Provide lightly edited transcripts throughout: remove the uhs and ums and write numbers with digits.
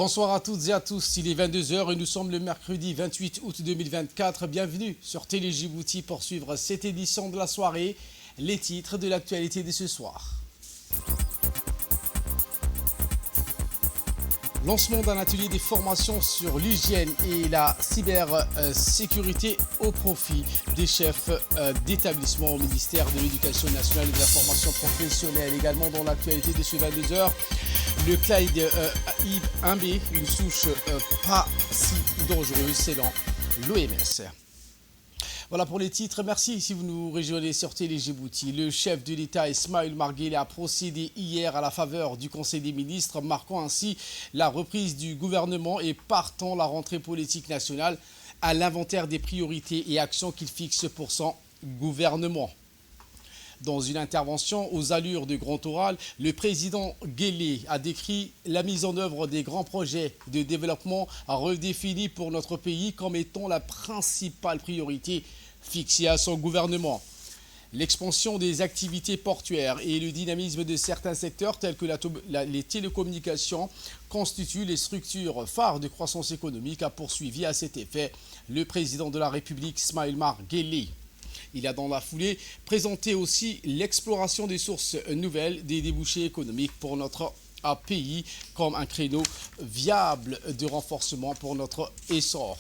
Bonsoir à toutes et à tous, il est 22 heures et nous sommes le mercredi 28 août 2024. Bienvenue sur Télé Djibouti pour suivre cette édition de la soirée. Les titres de l'actualité de ce soir. Lancement d'un atelier de formation sur l'hygiène et la cybersécurité au profit des chefs d'établissement au ministère de l'Éducation nationale et de la formation professionnelle. Également dans l'actualité de ce 22 heures, le Clyde IB, une souche pas si dangereuse selon l'OMS. Voilà pour les titres. Merci si vous nous rejoignez sur Télé Djibouti. Le chef de l'État Ismaïl Omar Guelleh a procédé hier à la faveur du Conseil des ministres, marquant ainsi la reprise du gouvernement et partant la rentrée politique nationale à l'inventaire des priorités et actions qu'il fixe pour son gouvernement. Dans une intervention aux allures de grand oral, le président Guelleh a décrit la mise en œuvre des grands projets de développement redéfinis pour notre pays comme étant la principale priorité fixée à son gouvernement. L'expansion des activités portuaires et le dynamisme de certains secteurs tels que les télécommunications constituent les structures phares de croissance économique, a poursuivi à cet effet le président de la République Ismaïl Omar Guelleh. Il a dans la foulée présenté aussi l'exploration des sources nouvelles des débouchés économiques pour notre pays comme un créneau viable de renforcement pour notre essor.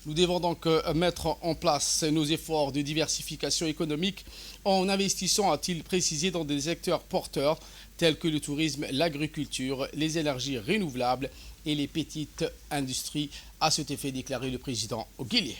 Nous devons donc mettre en place nos efforts de diversification économique en investissant, a-t-il précisé, dans des secteurs porteurs tels que le tourisme, l'agriculture, les énergies renouvelables et les petites industries, à cet effet déclaré le président Guelleh.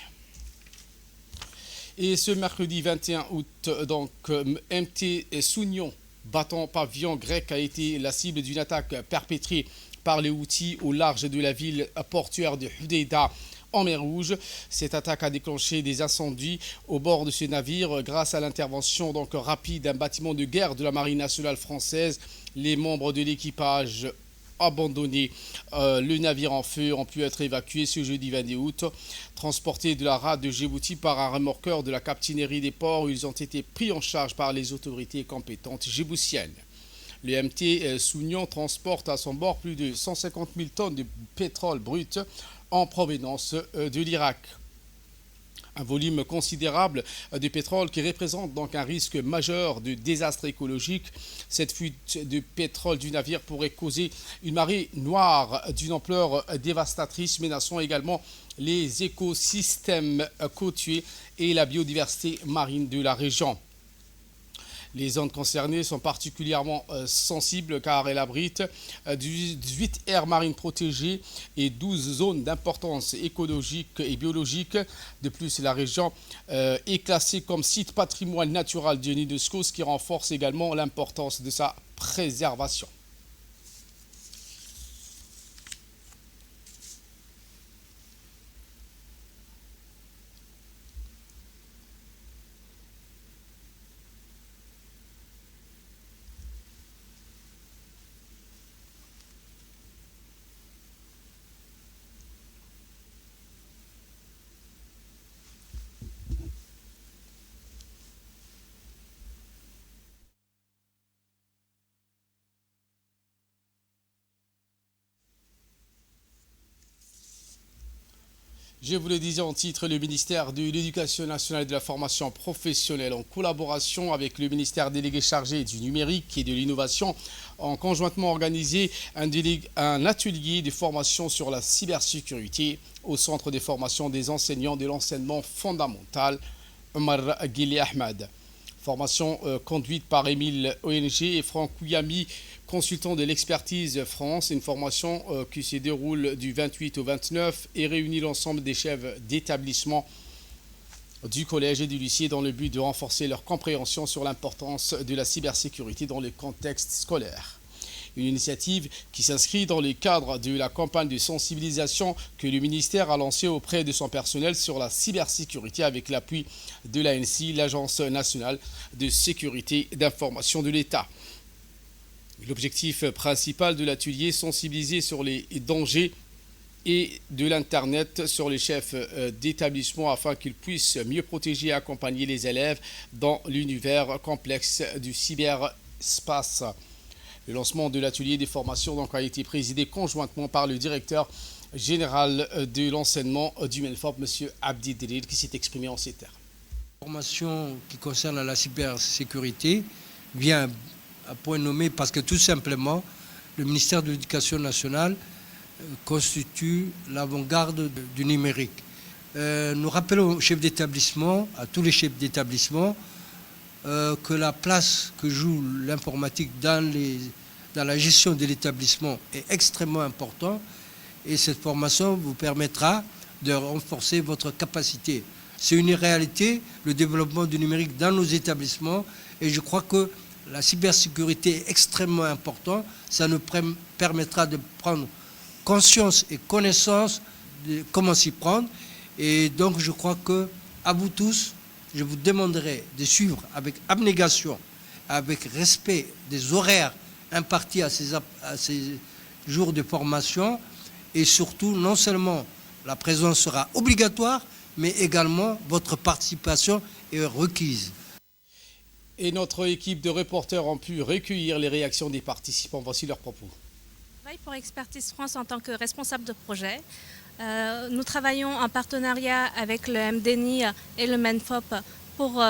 Et ce mercredi 21 août, donc, MT Sounion, battant pavillon grec, a été la cible d'une attaque perpétrée par les Houthis au large de la ville portuaire de Hodeïda en mer Rouge. Cette attaque a déclenché des incendies au bord de ce navire grâce à l'intervention donc rapide d'un bâtiment de guerre de la Marine nationale française. Les membres de l'équipage abandonné le navire en feu ont pu être évacués ce jeudi 22 août, transportés de la rade de Djibouti par un remorqueur de la capitainerie des ports où ils ont été pris en charge par les autorités compétentes djiboutiennes. Le MT Sounion transporte à son bord plus de 150 000 tonnes de pétrole brut en provenance de l'Irak. Un volume considérable de pétrole qui représente donc un risque majeur de désastre écologique. Cette fuite de pétrole du navire pourrait causer une marée noire d'une ampleur dévastatrice, menaçant également les écosystèmes côtiers et la biodiversité marine de la région. Les zones concernées sont particulièrement sensibles car elles abritent 18 aires marines protégées et 12 zones d'importance écologique et biologique. De plus, la région est classée comme site patrimoine naturel de l'UNESCO, ce qui renforce également l'importance de sa préservation. Je vous le disais en titre, le ministère de l'Éducation nationale et de la formation professionnelle, en collaboration avec le ministère délégué chargé du numérique et de l'innovation, ont conjointement organisé un atelier de formation sur la cybersécurité au centre de formation des enseignants de l'enseignement fondamental Omar Guelleh Ahmed. Formation conduite par Émile ONG et Franck Kouyami, consultant de l'expertise France. Une formation qui se déroule du 28 au 29 et réunit l'ensemble des chefs d'établissement du collège et du lycée dans le but de renforcer leur compréhension sur l'importance de la cybersécurité dans le contexte scolaire. Une initiative qui s'inscrit dans le cadre de la campagne de sensibilisation que le ministère a lancée auprès de son personnel sur la cybersécurité avec l'appui de l'ANSSI, l'Agence nationale de sécurité d'information de l'État. L'objectif principal de l'atelier est sensibiliser sur les dangers et de l'Internet sur les chefs d'établissement afin qu'ils puissent mieux protéger et accompagner les élèves dans l'univers complexe du cyberspace. Le lancement de l'atelier des formations donc, a été présidé conjointement par le directeur général de l'enseignement du MENFOP, M. Abdi Delil, qui s'est exprimé en ces termes. La formation qui concerne la cybersécurité vient à point nommé parce que tout simplement, le ministère de l'Éducation nationale constitue l'avant-garde du numérique. Nous rappelons aux chefs d'établissement, à tous les chefs d'établissement, que la place que joue l'informatique dans la gestion de l'établissement est extrêmement importante et cette formation vous permettra de renforcer votre capacité. C'est une réalité, le développement du numérique dans nos établissements et je crois que la cybersécurité est extrêmement importante. Ça nous permettra de prendre conscience et connaissance de comment s'y prendre. Et donc je crois que à vous tous, je vous demanderai de suivre avec abnégation, avec respect des horaires impartis à ces jours de formation. Et surtout, non seulement la présence sera obligatoire, mais également votre participation est requise. Et notre équipe de reporters ont pu recueillir les réactions des participants. Voici leurs propos. Je travaille pour Expertise France en tant que responsable de projet. Nous travaillons en partenariat avec le MDNI et le MENFOP pour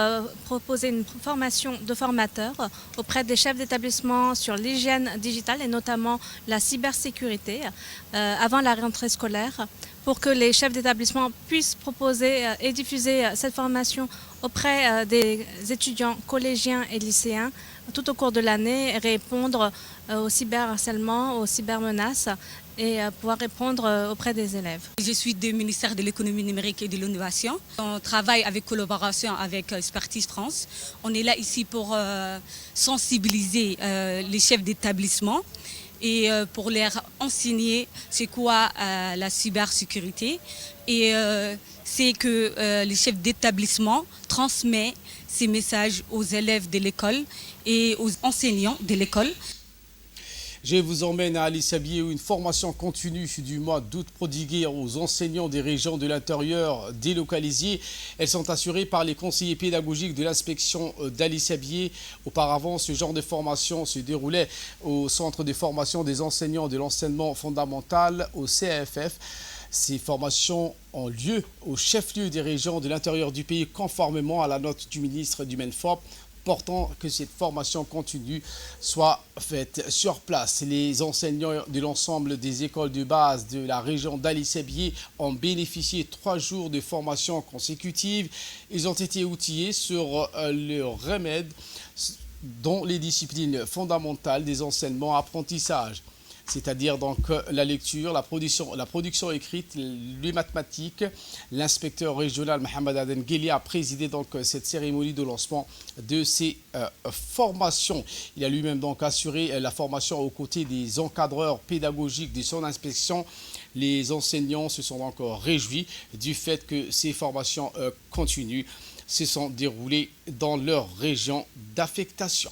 proposer une formation de formateurs auprès des chefs d'établissement sur l'hygiène digitale et notamment la cybersécurité avant la rentrée scolaire pour que les chefs d'établissement puissent proposer et diffuser cette formation auprès des étudiants collégiens et lycéens tout au cours de l'année et répondre au cyberharcèlement, aux cybermenaces et pouvoir répondre auprès des élèves. Je suis du ministère de l'économie numérique et de l'innovation. On travaille avec collaboration avec Expertise France. On est là ici pour sensibiliser les chefs d'établissement et pour leur enseigner c'est quoi la cybersécurité. Et c'est que les chefs d'établissement transmettent ces messages aux élèves de l'école et aux enseignants de l'école. Je vous emmène à Ali Sabié où une formation continue du mois d'août prodiguée aux enseignants des régions de l'intérieur délocalisées. Elles sont assurées par les conseillers pédagogiques de l'inspection d'Ali Sabié. Auparavant, ce genre de formation se déroulait au centre de formation des enseignants de l'enseignement fondamental, au CAFF. Ces formations ont lieu au chef-lieu des régions de l'intérieur du pays conformément à la note du ministre du MENFOP portant que cette formation continue soit faite sur place. Les enseignants de l'ensemble des écoles de base de la région d'Ali Sabié ont bénéficié de 3 jours de formation consécutive. Ils ont été outillés sur leurs remèdes dont les disciplines fondamentales des enseignements apprentissages, c'est-à-dire donc la lecture, la production écrite, les mathématiques. L'inspecteur régional Mohamed Aden Gheli a présidé donc cette cérémonie de lancement de ces formations. Il a lui-même donc assuré la formation aux côtés des encadreurs pédagogiques de son inspection. Les enseignants se sont donc réjouis du fait que ces formations continuent, se sont déroulées dans leur région d'affectation.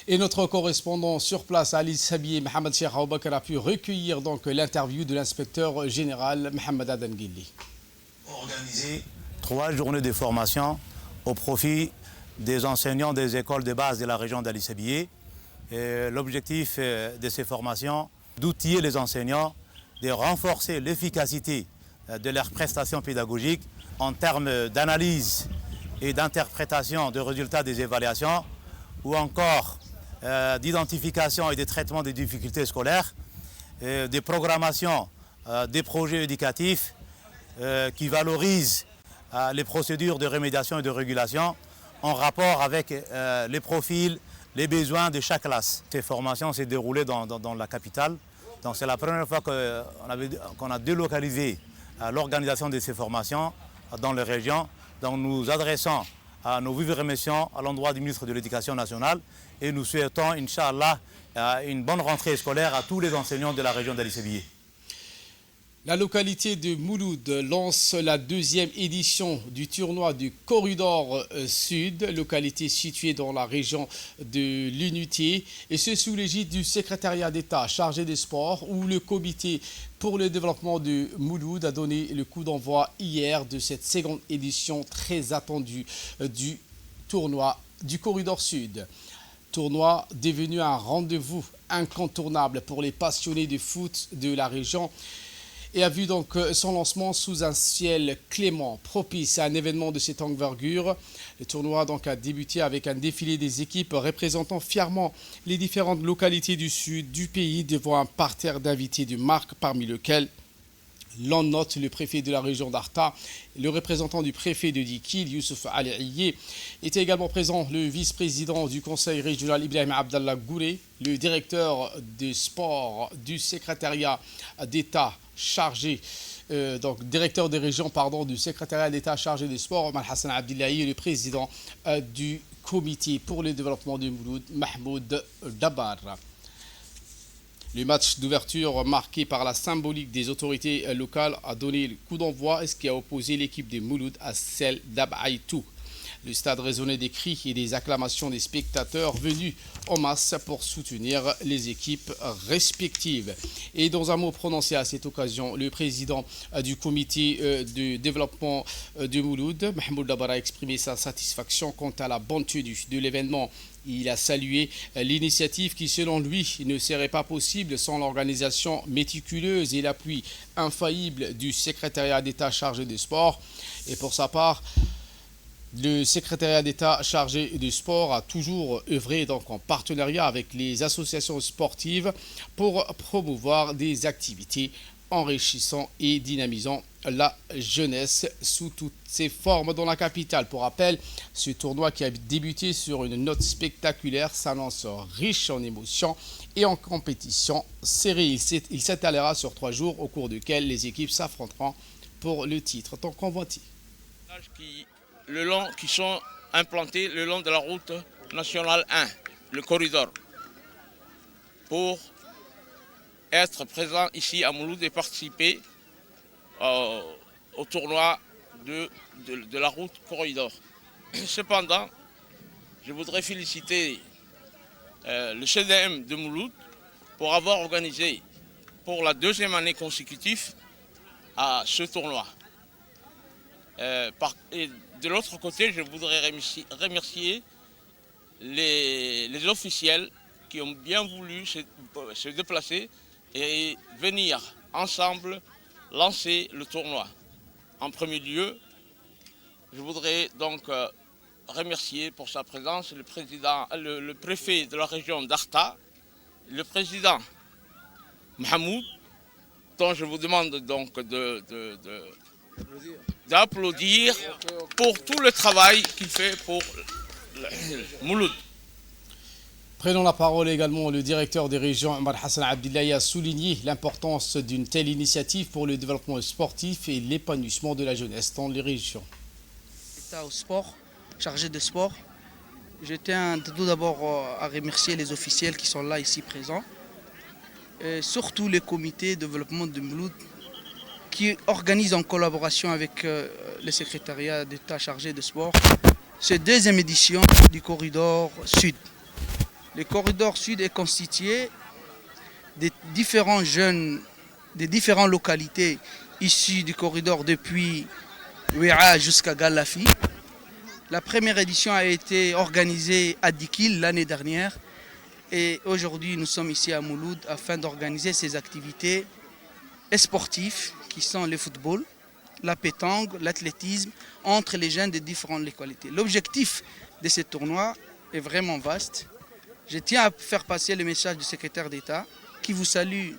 Et notre correspondant sur place, Ali Sabié, Mohamed Cheikh Aboubakar, a pu recueillir donc l'interview de l'inspecteur général Mohamed Aden Gheli. Organiser 3 journées de formation au profit des enseignants des écoles de base de la région d'Ali Sabié. L'objectif de ces formations, d'outiller les enseignants, de renforcer l'efficacité de leurs prestations pédagogiques en termes d'analyse et d'interprétation des résultats des évaluations ou encore d'identification et de traitement des difficultés scolaires, des programmations des projets éducatifs qui valorisent les procédures de remédiation et de régulation en rapport avec les profils, les besoins de chaque classe. Ces formations s'est déroulées dans la capitale. Donc c'est la première fois qu'on a délocalisé l'organisation de ces formations dans les régions. Donc nous adressons à nos vives remerciements à l'endroit du ministre de l'Éducation nationale et nous souhaitons, Inch'Allah, une bonne rentrée scolaire à tous les enseignants de la région d'Ali Sabié. La localité de Mouloud lance la deuxième édition du tournoi du Corridor Sud, localité située dans la région de l'Unité, et ce sous l'égide du secrétariat d'État chargé des sports, où le comité pour le développement de Mouloud a donné le coup d'envoi hier de cette seconde édition très attendue du tournoi du Corridor Sud. Tournoi devenu un rendez-vous incontournable pour les passionnés de foot de la région, et a vu donc son lancement sous un ciel clément, propice à un événement de cette envergure. Le tournoi donc a débuté avec un défilé des équipes représentant fièrement les différentes localités du sud du pays devant un parterre d'invités de marque, parmi lesquels l'on note le préfet de la région d'Arta, le représentant du préfet de Dikil, Youssouf Ali. Était également présent le vice-président du conseil régional Ibrahim Abdallah Gouré, le directeur des sports du secrétariat d'État chargé, directeur des régions, du secrétariat d'État chargé des sports, Omar Hassan Abdillahi, et le président du comité pour le développement de Mouloud, Mahmoud Dabar. Le match d'ouverture marqué par la symbolique des autorités locales a donné le coup d'envoi, ce qui a opposé l'équipe de Mouloud à celle d'Abaïtou. Le stade résonnait des cris et des acclamations des spectateurs venus en masse pour soutenir les équipes respectives. Et dans un mot prononcé à cette occasion, le président du comité de développement de Mouloud, Mahmoud Dabar, a exprimé sa satisfaction quant à la bonne tenue de l'événement. Il a salué l'initiative qui, selon lui, ne serait pas possible sans l'organisation méticuleuse et l'appui infaillible du secrétariat d'État chargé des sports. Et pour sa part, le secrétariat d'État chargé du sport a toujours œuvré donc en partenariat avec les associations sportives pour promouvoir des activités enrichissant et dynamisant la jeunesse sous toutes ses formes dans la capitale. Pour rappel, ce tournoi qui a débuté sur une note spectaculaire s'annonce riche en émotions et en compétition serrée. Il s'étalera sur 3 jours au cours desquels les équipes s'affronteront pour le titre tant convoité. Qui sont implantés le long de la route nationale 1, le corridor, pour être présent ici à Mouloud et participer au tournoi de la route corridor. Cependant, je voudrais féliciter le CDM de Mouloud pour avoir organisé pour la 2e année consécutive à ce tournoi. Et de l'autre côté, je voudrais remercier les officiels qui ont bien voulu se déplacer et venir ensemble lancer le tournoi. En premier lieu, je voudrais donc remercier pour sa présence le préfet de la région d'Arta, le président Mahmoud, dont je vous demande donc d'applaudir pour tout le travail qu'il fait pour Mouloud. Prenons la parole également, le directeur des régions, Omar Hassan Abdillahi, a souligné l'importance d'une telle initiative pour le développement sportif et l'épanouissement de la jeunesse dans les régions. L'État au sport, chargé de sport, je tiens tout d'abord à remercier les officiels qui sont là ici présents, et surtout les comités de développement de Mouloud qui organisent en collaboration avec le secrétariat d'État chargé de sport cette 2e édition du Corridor Sud. Le Corridor Sud est constitué des différents jeunes, des différentes localités issues du corridor depuis Ouéa jusqu'à Galafi. La première édition a été organisée à Dikil l'année dernière et aujourd'hui nous sommes ici à Mouloud afin d'organiser ces activités sportives qui sont le football, la pétanque, l'athlétisme entre les jeunes de différentes localités. L'objectif de ce tournoi est vraiment vaste. Je tiens à faire passer le message du secrétaire d'État qui vous salue,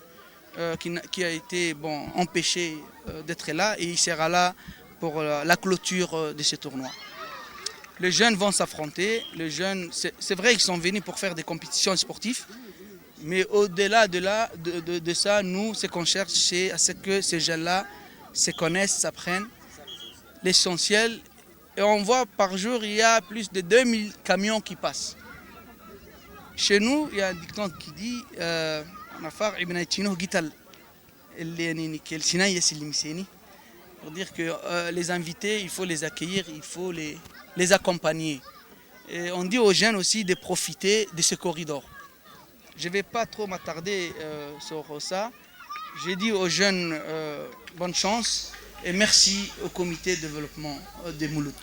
qui a été empêché d'être là et il sera là pour la clôture de ce tournoi. Les jeunes vont s'affronter. Les jeunes, c'est vrai qu'ils sont venus pour faire des compétitions sportives, mais au-delà de ça, nous, ce qu'on cherche, c'est à ce que ces jeunes-là se connaissent, s'apprennent l'essentiel. Et on voit par jour, il y a plus de 2000 camions qui passent. Chez nous, il y a un dicton qui dit pour dire que les invités, il faut les accueillir, il faut les accompagner. Et on dit aux jeunes aussi de profiter de ce corridor. Je ne vais pas trop m'attarder sur ça. J'ai dit aux jeunes bonne chance et merci au comité de développement de Mouloud.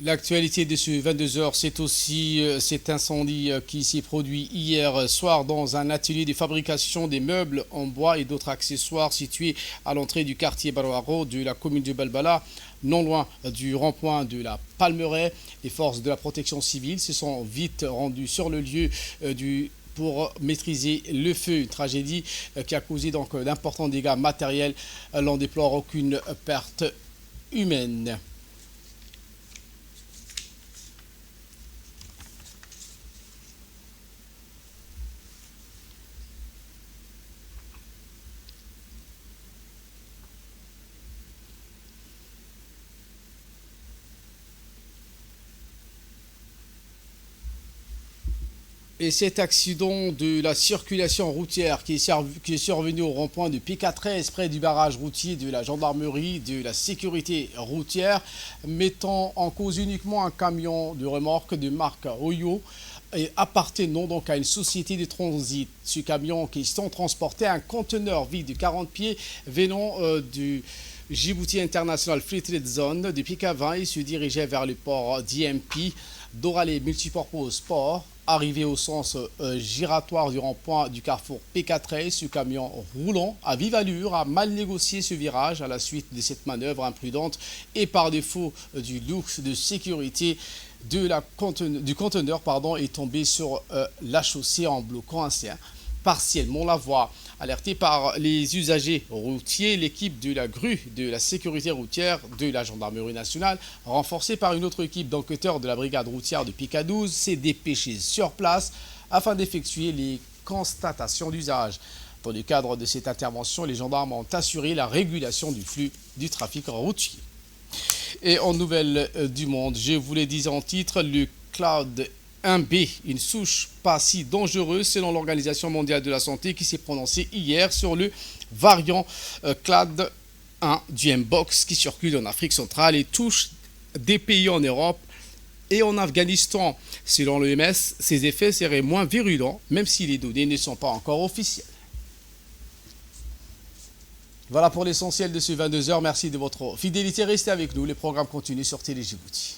L'actualité de ce 22h, c'est aussi cet incendie qui s'est produit hier soir dans un atelier de fabrication des meubles en bois et d'autres accessoires situé à l'entrée du quartier Barouaro de la commune de Balbala, non loin du rond-point de la Palmeraie. Les forces de la protection civile se sont vite rendues sur le lieu pour maîtriser le feu. Une tragédie qui a causé donc d'importants dégâts matériels. L'on déplore aucune perte humaine. Et cet accident de la circulation routière qui est survenu au rond-point de P4S près du barrage routier de la gendarmerie de la sécurité routière, mettant en cause uniquement un camion de remorque de marque Oyo et appartenant donc à une société de transit. Ce camion qui transportait un conteneur vide de 40 pieds venant du Djibouti International Free Trade Zone de Picavin et se dirigeait vers le port d'IMP d'Oralé Multipurpose Port. Arrivé au sens giratoire du rond-point du carrefour P4S, ce camion roulant à vive allure a mal négocié ce virage à la suite de cette manœuvre imprudente et par défaut du luxe de sécurité du conteneur est tombé sur la chaussée en bloquant ainsi partiellement la voie. Alerté par les usagers routiers, l'équipe de la grue de la sécurité routière de la gendarmerie nationale, renforcée par une autre équipe d'enquêteurs de la brigade routière de Pica-12, s'est dépêchée sur place afin d'effectuer les constatations d'usage. Dans le cadre de cette intervention, les gendarmes ont assuré la régulation du flux du trafic routier. Et en nouvelles du monde, je vous l'ai dit en titre, le Clade 1B, une souche pas si dangereuse selon l'Organisation mondiale de la santé qui s'est prononcée hier sur le variant Clade 1 du Mpox qui circule en Afrique centrale et touche des pays en Europe et en Afghanistan. Selon l'OMS, ces effets seraient moins virulents, même si les données ne sont pas encore officielles. Voilà pour l'essentiel de ce 22h. Merci de votre fidélité. Restez avec nous. Les programmes continuent sur Télé Djibouti.